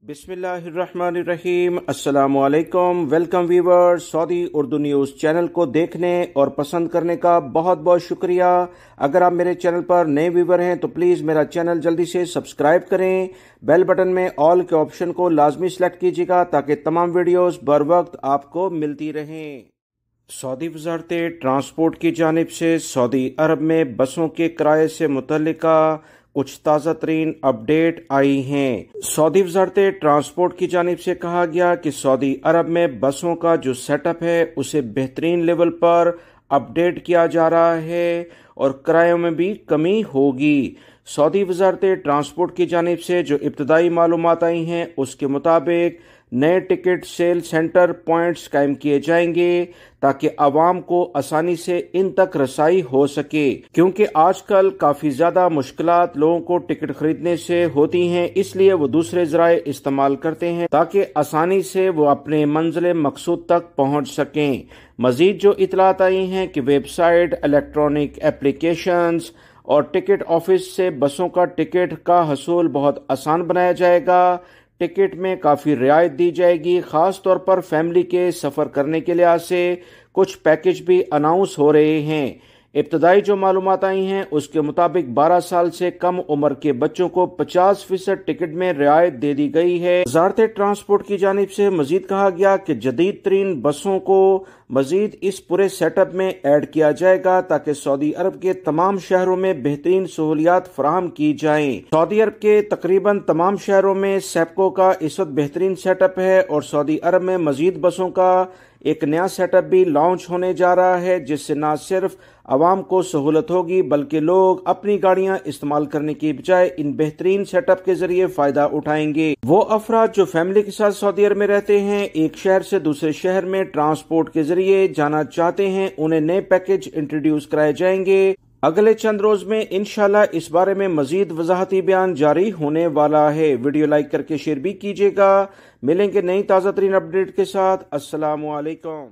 बिस्मिल्लाहिर्रहमानिर्रहीम। अस्सलामु अलैकुम। Welcome viewers, Saudi Urdu news channel को देखने और पसंद करने का बहुत बहुत शुक्रिया। अगर आप मेरे चैनल पर नए व्यूवर हैं तो प्लीज़ मेरा चैनल जल्दी से सब्सक्राइब करें। बेल बटन में ऑल के ऑप्शन को लाजमी सेलेक्ट कीजिएगा ताकि तमाम वीडियोस बर वक्त आपको मिलती रहें। सऊदी वज़ारत ट्रांसपोर्ट की जानिब से सऊदी अरब में बसों के किराए से मुतल्लिका कुछ ताज़ा तरीन अपडेट आई हैं। सऊदी वज़ारत ट्रांसपोर्ट की जानिब से कहा गया कि सऊदी अरब में बसों का जो सेटअप है उसे बेहतरीन लेवल पर अपडेट किया जा रहा है और किरायों में भी कमी होगी। सऊदी वज़ारत ट्रांसपोर्ट की जानिब से जो इब्तदाई मालूमात आई हैं उसके मुताबिक नए टिकट सेल सेंटर पॉइंट्स कायम किए जाएंगे ताकि आवाम को आसानी से इन तक रसाई हो सके, क्योंकि आजकल काफ़ी ज़्यादा मुश्किलात लोगों को टिकट खरीदने से होती हैं, इसलिए वो दूसरे ज़राए इस्तेमाल करते हैं ताकि आसानी से वो अपने मंजिल मकसूद तक पहुँच सकें। मज़ीद जो इतलात आई हैं कि वेबसाइट, इलेक्ट्रॉनिक एप्लीकेशंस और टिकट ऑफिस से बसों का टिकट का हसूल बहुत आसान बनाया जाएगा। टिकट में काफ़ी रियायत दी जाएगी, ख़ास तौर पर फैमिली के सफ़र करने के लिहाज से कुछ पैकेज भी अनाउंस हो रहे हैं। इब्तदाई जो मालूमात आई हैं उसके मुताबिक 12 साल से कम उम्र के बच्चों को 50% टिकट में रियायत दे दी गई है। वज़ारत ट्रांसपोर्ट की जानिब से मजीद कहा गया कि जदीद तरीन बसों को मजीद इस पूरे सेटअप में ऐड किया जाएगा ताकि सऊदी अरब के तमाम शहरों में बेहतरीन सहूलियात फराहम की जाएं। सऊदी अरब के तकरीबन तमाम शहरों में सेप्को का इस वक्त बेहतरीन सेटअप है और सऊदी अरब में मजीद बसों का एक नया सेटअप भी लॉन्च होने जा रहा है, जिससे न सिर्फ आवाम को सहूलत होगी बल्कि लोग अपनी गाड़ियां इस्तेमाल करने की बजाय इन बेहतरीन सेटअप के जरिए फायदा उठाएंगे। वो अफराद जो फैमिली के साथ सऊदी अरब में रहते हैं, एक शहर से दूसरे शहर में ट्रांसपोर्ट के जरिए जाना चाहते हैं, उन्हें नए पैकेज इंट्रोड्यूस कराए जाएंगे। अगले चंद रोज में इंशाल्लाह इस बारे में मजीद वजाहती बयान जारी होने वाला है। वीडियो लाइक करके शेयर भी कीजिएगा। मिलेंगे नई ताज़ा तरीन अपडेट के साथ। अस्सलामु अलैकुम।